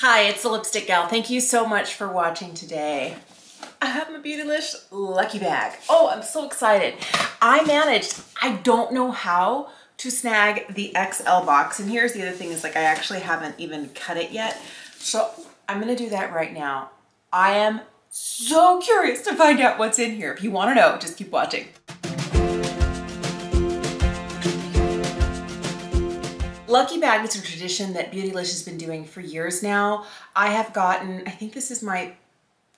Hi, it's the Lipstick Gal. Thank you so much for watching today. I have my Beautylish Lucky Bag. Oh, I'm so excited. I don't know how to snag the XL box. And here's the other thing is like I actually haven't even cut it yet. So I'm gonna do that right now. I am so curious to find out what's in here. If you wanna know, just keep watching. Lucky Bag is a tradition that Beautylish has been doing for years now. I have gotten, I think this is my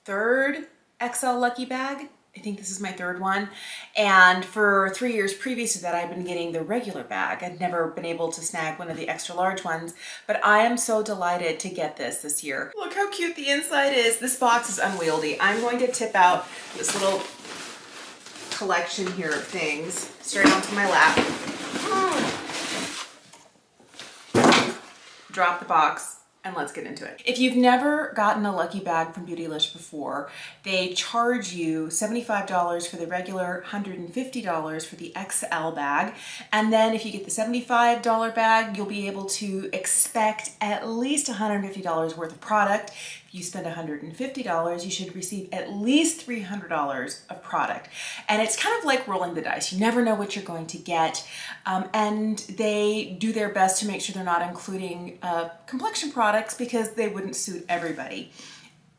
third XL Lucky Bag. I think this is my third one. And for 3 years previous to that, I've been getting the regular bag. I'd never been able to snag one of the extra large ones, but I am so delighted to get this year. Look how cute the inside is. This box is unwieldy. I'm going to tip out this little collection here of things straight onto my lap. Drop the box and let's get into it. If you've never gotten a Lucky Bag from Beautylish before, they charge you $75 for the regular, $150 for the XL bag. And then if you get the $75 bag, you'll be able to expect at least $150 worth of product. If you spend $150, you should receive at least $300 of product. And it's kind of like rolling the dice. You never know what you're going to get. And they do their best to make sure they're not including complexion products because they wouldn't suit everybody.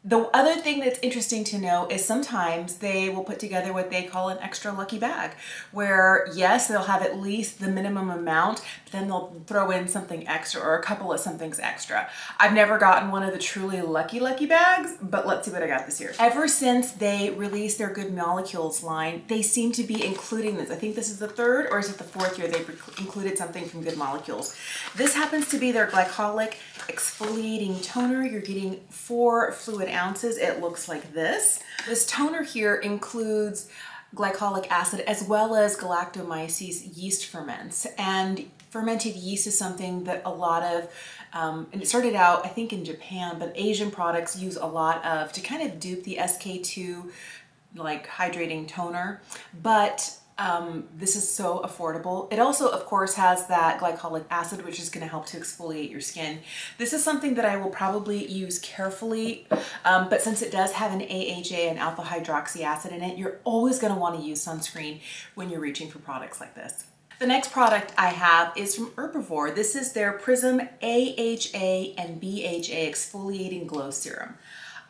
The other thing that's interesting to know is sometimes they will put together what they call an extra lucky bag, where yes, they'll have at least the minimum amount, but then they'll throw in something extra or a couple of somethings extra. I've never gotten one of the truly lucky bags, but let's see what I got this year. Ever since they released their Good Molecules line, they seem to be including this. I think this is the third or is it the fourth year they've included something from Good Molecules. This happens to be their Glycolic Exfoliating Toner. You're getting 4 fluid ounces. It looks like this. This toner here includes glycolic acid as well as galactomyces yeast ferments. And fermented yeast is something that a lot of, and it started out I think in Japan, but Asian products use a lot of to kind of dupe the SK2 like hydrating toner. But this is so affordable. It also, of course, has that glycolic acid, which is going to help to exfoliate your skin. This is something that I will probably use carefully, but since it does have an AHA and alpha hydroxy acid in it, you're always going to want to use sunscreen when you're reaching for products like this. The next product I have is from Herbivore. This is their Prism AHA and BHA Exfoliating Glow Serum.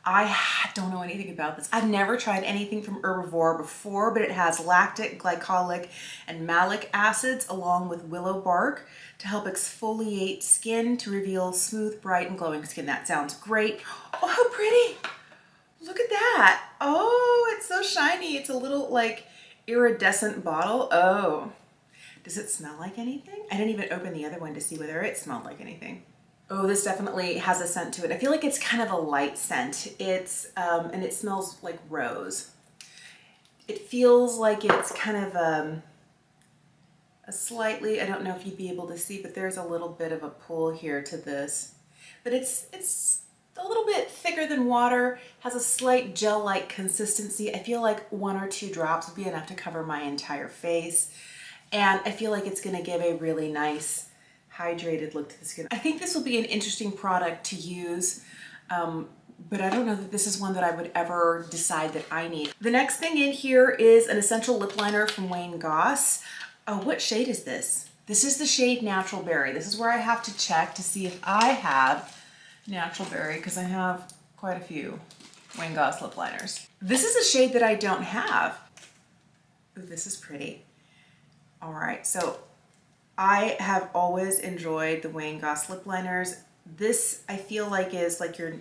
I don't know anything about this. I've never tried anything from Herbivore before, but it has lactic, glycolic, and malic acids along with willow bark to help exfoliate skin to reveal smooth, bright, and glowing skin. That sounds great. Oh, how pretty. Look at that. Oh, it's so shiny. It's a little like iridescent bottle. Oh, does it smell like anything? I didn't even open the other one to see whether it smelled like anything. Oh, this definitely has a scent to it. I feel like it's kind of a light scent. It's, and it smells like rose. It feels like it's kind of a slightly, I don't know if you'd be able to see, but there's a little bit of a pull here to this. But it's a little bit thicker than water, has a slight gel-like consistency. I feel like 1 or 2 drops would be enough to cover my entire face. And I feel like it's gonna give a really nice, hydrated look to the skin. I think this will be an interesting product to use, but I don't know that this is one that I would ever decide that I need. The next thing in here is an essential lip liner from Goss. Oh, what shade is this? This is the shade Natural Berry. This is where I have to check to see if I have Natural Berry because I have quite a few Goss lip liners. This is a shade that I don't have. Ooh, this is pretty. All right, so I have always enjoyed the Goss lip liners. This I feel like is like your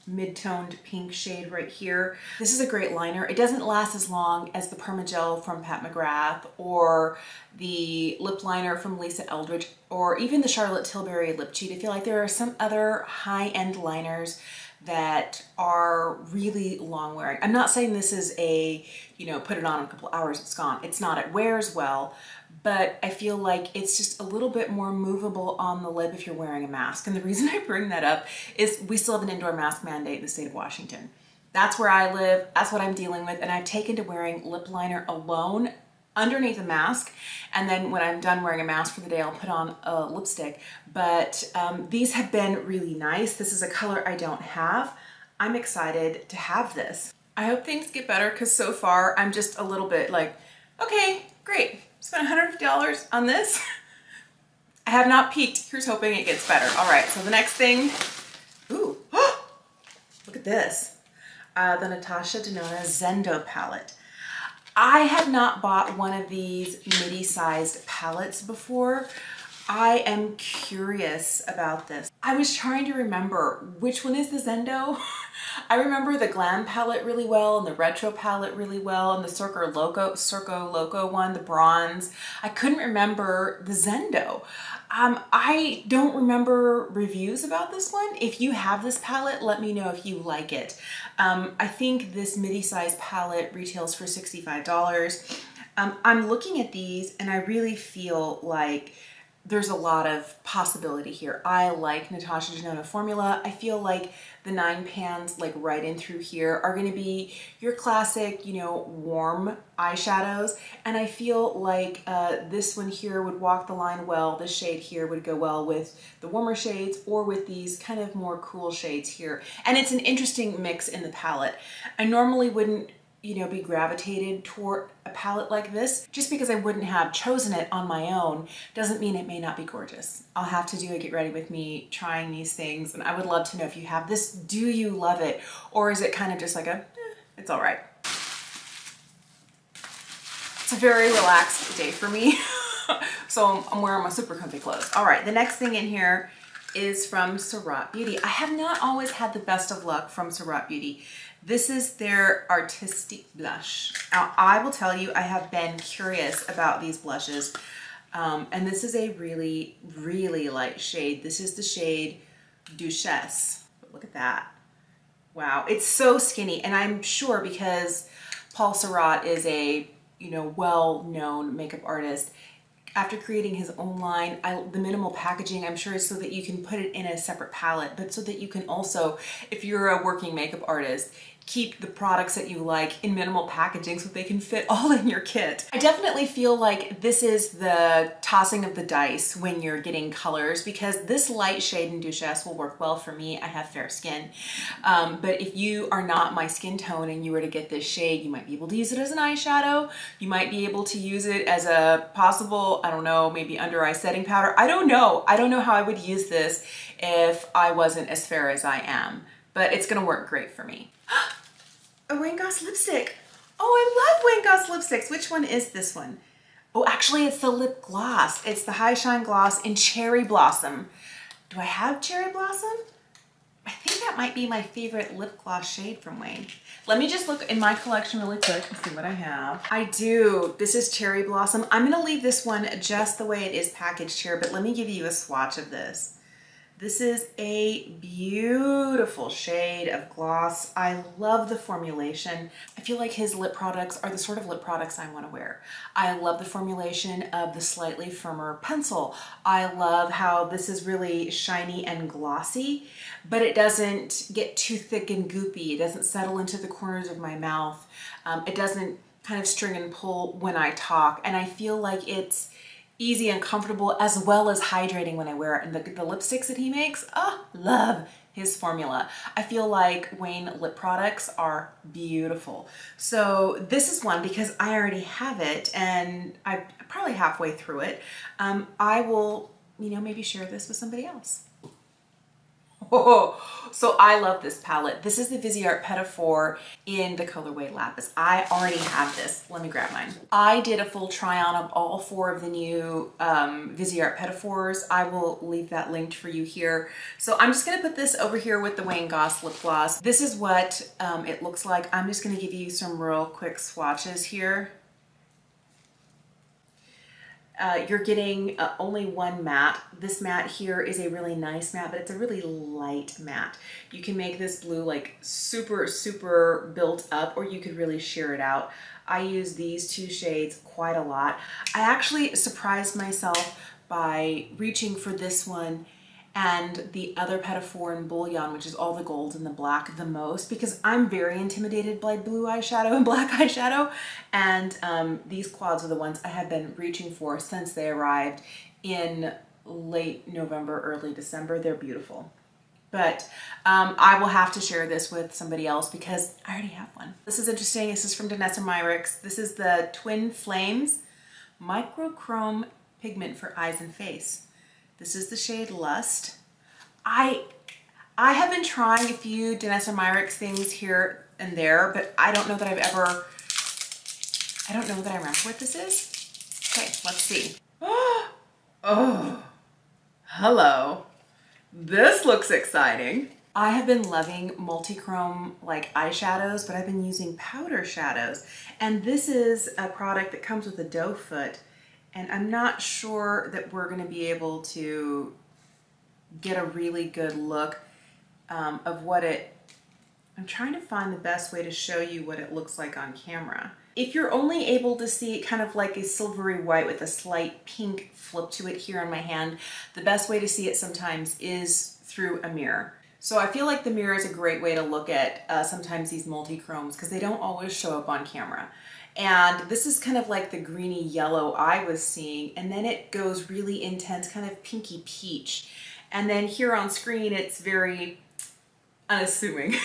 mid-toned pink shade right here. This is a great liner. It doesn't last as long as the Permagel from Pat McGrath or the lip liner from Lisa Eldridge or even the Charlotte Tilbury lip cheat. I feel like there are some other high-end liners that are really long wearing. I'm not saying this is a, you know, put it on in a couple hours, it's gone. It's not. It wears well, but I feel like it's just a little bit more movable on the lip if you're wearing a mask. And the reason I bring that up is we still have an indoor mask mandate in the state of Washington. That's where I live, that's what I'm dealing with, and I've taken to wearing lip liner alone underneath a mask, and then when I'm done wearing a mask for the day, I'll put on a lipstick. But these have been really nice. This is a color I don't have. I'm excited to have this. I hope things get better because so far I'm just a little bit like, okay, great, spent $150 on this. I have not peaked. Here's hoping it gets better. All right, so the next thing, ooh, look at this. The Natasha Denona Zendo palette. I have not bought one of these midi-sized palettes before. I am curious about this. I was trying to remember which one is the Zendo. I remember the Glam palette really well and the Retro palette really well and the Circo Loco one, the bronze. I couldn't remember the Zendo. I don't remember reviews about this one. If you have this palette, let me know if you like it. I think this midi-size palette retails for $65. I'm looking at these and I really feel like there's a lot of possibility here. I like Natasha Denona formula. I feel like the 9 pans like right in through here are gonna be your classic, you know, warm eyeshadows. And I feel like this one here would walk the line well. This shade here would go well with the warmer shades or with these kind of more cool shades here. And it's an interesting mix in the palette. I normally wouldn't, you know, be gravitated toward a palette like this. Just because I wouldn't have chosen it on my own doesn't mean it may not be gorgeous. I'll have to do a get ready with me trying these things, and I would love to know if you have this. Do you love it? Or is it kind of just like a, it's all right. It's a very relaxed day for me. So I'm wearing my super comfy clothes. All right, the next thing in here is from Surratt Beauty. I have not always had the best of luck from Surratt Beauty. This is their Artistique blush. Now, I will tell you, I have been curious about these blushes, and this is a really, really light shade. This is the shade Duchesse. Look at that. Wow, it's so skinny, and I'm sure because Paul Surratt is a, you know, well-known makeup artist, after creating his own line, the minimal packaging, I'm sure, is so that you can put it in a separate palette, but so that you can also, if you're a working makeup artist, keep the products that you like in minimal packaging so they can fit all in your kit. I definitely feel like this is the tossing of the dice when you're getting colors, because this light shade in Duchesse will work well for me. I have fair skin. But if you are not my skin tone and you were to get this shade, you might be able to use it as an eyeshadow. You might be able to use it as a possible, I don't know, maybe under eye setting powder. I don't know. I don't know how I would use this if I wasn't as fair as I am, but it's gonna work great for me. A Wayne Goss lipstick. Oh, I love Wayne Goss lipsticks. Which one is this one? Oh, actually it's the lip gloss. It's the High Shine Gloss in Cherry Blossom. Do I have Cherry Blossom? I think that might be my favorite lip gloss shade from Wayne. Let me just look in my collection really quick and see what I have. I do. This is Cherry Blossom. I'm gonna leave this one just the way it is packaged here, but let me give you a swatch of this. This is a beautiful shade of gloss. I love the formulation. I feel like his lip products are the sort of lip products I want to wear. I love the formulation of the slightly firmer pencil. I love how this is really shiny and glossy, but it doesn't get too thick and goopy. It doesn't settle into the corners of my mouth. It doesn't kind of string and pull when I talk, and I feel like it's easy and comfortable as well as hydrating when I wear it. And the lipsticks that he makes, oh, love his formula. I feel like Wayne lip products are beautiful. So this is one because I already have it and I'm probably halfway through it. I will, you know, maybe share this with somebody else. Oh, so I love this palette. This is the Viseart Petits 4 in the colorway Lapiz. I already have this. Let me grab mine. I did a full try on of all 4 of the new Viseart Petits 4s. I will leave that linked for you here. So I'm just gonna put this over here with the Wayne Goss lip gloss. This is what it looks like. I'm just gonna give you some real quick swatches here. You're getting only one matte. This matte here is a really nice matte, but it's a really light matte. You can make this blue like super, super built up, or you could really sheer it out. I use these 2 shades quite a lot. I actually surprised myself by reaching for this one and the other Petit in Bouillon, which is all the gold and the black the most, because I'm very intimidated by blue eyeshadow and black eyeshadow. And these quads are the ones I have been reaching for since they arrived in late November, early December. They're beautiful. But I will have to share this with somebody else because I already have one. This is interesting. This is from Danessa Myricks. This is the Twin Flames Microchrome Pigment for Eyes and Face. This is the shade Lust. I have been trying a few Danessa Myricks things here and there, but I don't know that I remember what this is. Okay, let's see. Oh, hello. This looks exciting. I have been loving multi-chrome like eyeshadows, but I've been using powder shadows. And this is a product that comes with a doe foot. And I'm not sure that we're gonna be able to get a really good look of what I'm trying to find the best way to show you what it looks like on camera. If you're only able to see it kind of like a silvery white with a slight pink flip to it here on my hand, the best way to see it sometimes is through a mirror. So I feel like the mirror is a great way to look at sometimes these multi-chromes because they don't always show up on camera. And this is kind of like the greeny yellow I was seeing, and then it goes really intense, kind of pinky peach. And then here on screen, it's very unassuming.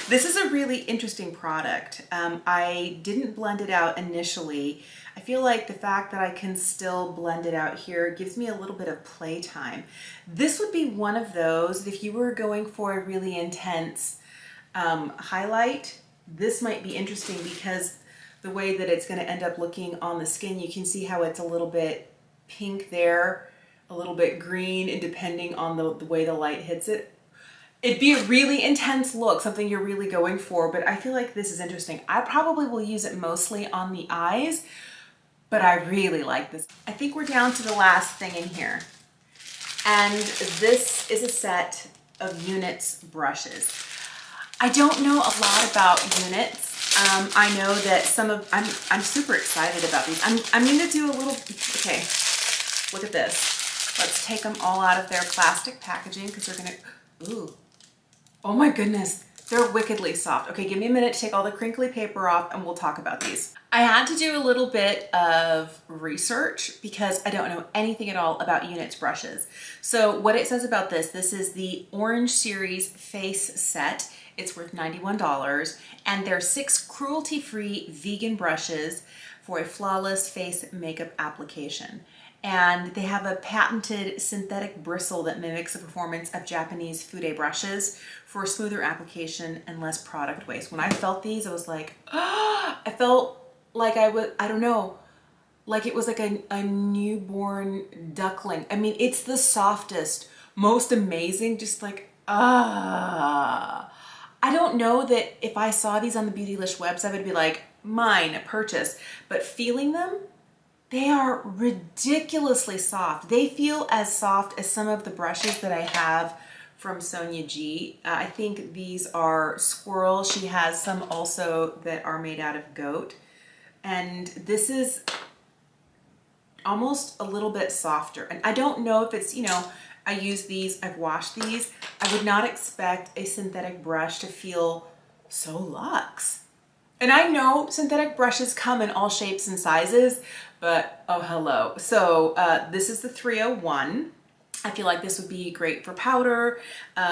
This is a really interesting product. I didn't blend it out initially. I feel like the fact that I can still blend it out here gives me a little bit of playtime. This would be one of those, if you were going for a really intense highlight, this might be interesting because the way that it's going to end up looking on the skin, you can see how it's a little bit pink there, a little bit green, and depending on the way the light hits it, it'd be a really intense look, something you're really going for, but I feel like this is interesting. I probably will use it mostly on the eyes, but I really like this. I think we're down to the last thing in here. And this is a set of Units brushes. I don't know a lot about Units. I know that I'm super excited about these. I'm going to do a little, okay, look at this. Let's take them all out of their plastic packaging because they're going to, ooh, oh my goodness, they're wickedly soft. Okay, give me a minute to take all the crinkly paper off and we'll talk about these. I had to do a little bit of research because I don't know anything at all about Units brushes. So what it says about this is the Orange Series Face Set. It's worth $91, and they're 6 cruelty-free vegan brushes for a flawless face makeup application. And they have a patented synthetic bristle that mimics the performance of Japanese fude brushes for smoother application and less product waste. When I felt these, I was like, oh, I felt like I don't know, like it was like a newborn duckling. I mean, it's the softest, most amazing, just like, I don't know that if I saw these on the Beautylish website, I would be like, mine, a purchase. But feeling them, they are ridiculously soft. They feel as soft as some of the brushes that I have from Sonia G. I think these are Squirrel. She has some also that are made out of goat. And this is almost a little bit softer. And I don't know if it's, you know, I use these, I've washed these. I would not expect a synthetic brush to feel so luxe. And I know synthetic brushes come in all shapes and sizes, but oh hello. So this is the 301. I feel like this would be great for powder,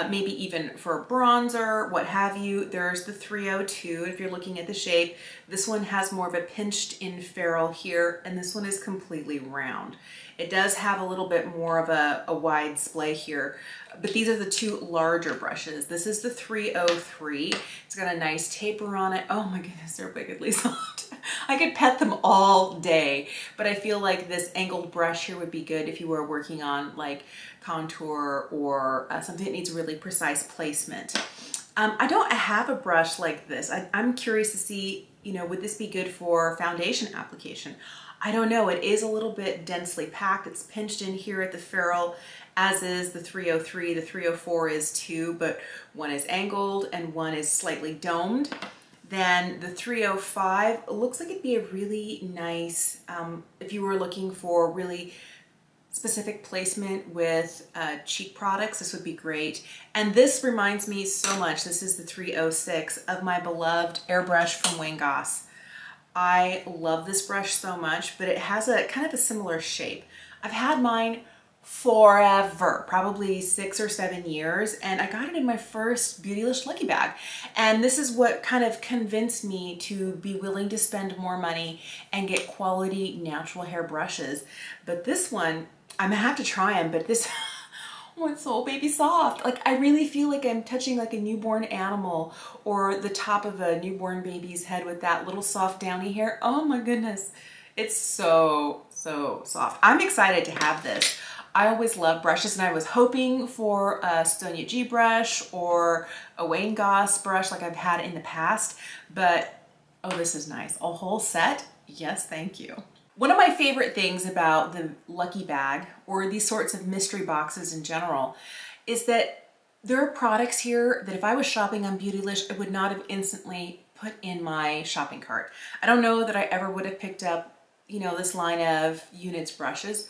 maybe even for bronzer, what have you. There's the 302 if you're looking at the shape. This one has more of a pinched in ferrule here, and this one is completely round. It does have a little bit more of a wide splay here, but these are the 2 larger brushes. This is the 303. It's got a nice taper on it. Oh my goodness, they're wickedly soft. I could pet them all day, but I feel like this angled brush here would be good if you were working on like contour or something that needs really precise placement. I don't have a brush like this. I'm curious to see, you know, would this be good for foundation application? I don't know. It is a little bit densely packed. It's pinched in here at the ferrule, as is the 303. The 304 is too, but one is angled and one is slightly domed. Then the 305 looks like it'd be a really nice, if you were looking for really specific placement with cheek products, this would be great. And this reminds me so much, this is the 306 of my beloved airbrush from Wayne Goss. I love this brush so much, but it has a kind of a similar shape. I've had mine forever, probably 6 or 7 years, and I got it in my first Beautylish Lucky Bag. And this is what kind of convinced me to be willing to spend more money and get quality natural hair brushes. But this one, I'm gonna have to try them, but this oh, it's so baby soft. Like, I really feel like I'm touching like a newborn animal or the top of a newborn baby's head with that little soft downy hair. Oh my goodness. It's so soft. I'm excited to have this. I always love brushes, and I was hoping for a Sonia G brush or a Wayne Goss brush like I've had in the past, but oh, this is nice. A whole set? Yes, thank you. One of my favorite things about the Lucky Bag, or these sorts of mystery boxes in general, is that there are products here that if I was shopping on Beautylish, I would not have instantly put in my shopping cart. I don't know that I ever would have picked up, you know, this line of Units brushes,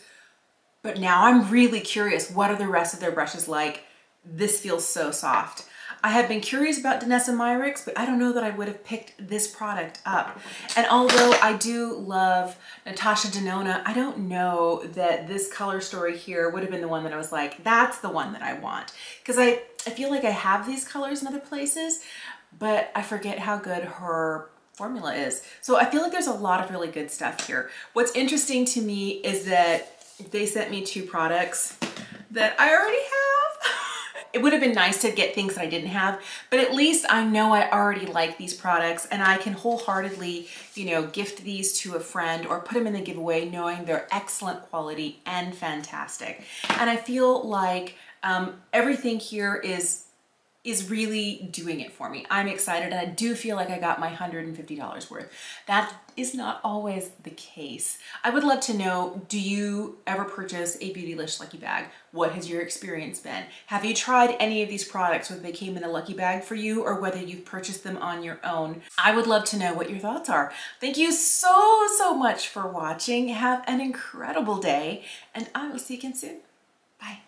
but now I'm really curious, what are the rest of their brushes like? This feels so soft. I have been curious about Danessa Myricks, but I don't know that I would have picked this product up. And although I do love Natasha Denona, I don't know that this color story here would have been the one that I was like, that's the one that I want. Because I feel like I have these colors in other places, but I forget how good her formula is. So I feel like there's a lot of really good stuff here. What's interesting to me is that they sent me 2 products that I already have. It would have been nice to get things that I didn't have, but at least I know I already like these products and I can wholeheartedly, you know, gift these to a friend or put them in the giveaway knowing they're excellent quality and fantastic. And I feel like everything here is really doing it for me. I'm excited, and I do feel like I got my $150 worth. That is not always the case. I would love to know, do you ever purchase a Beautylish Lucky Bag? What has your experience been? Have you tried any of these products, whether they came in a Lucky Bag for you or whether you've purchased them on your own? I would love to know what your thoughts are. Thank you so much for watching. Have an incredible day, and I will see you again soon. Bye.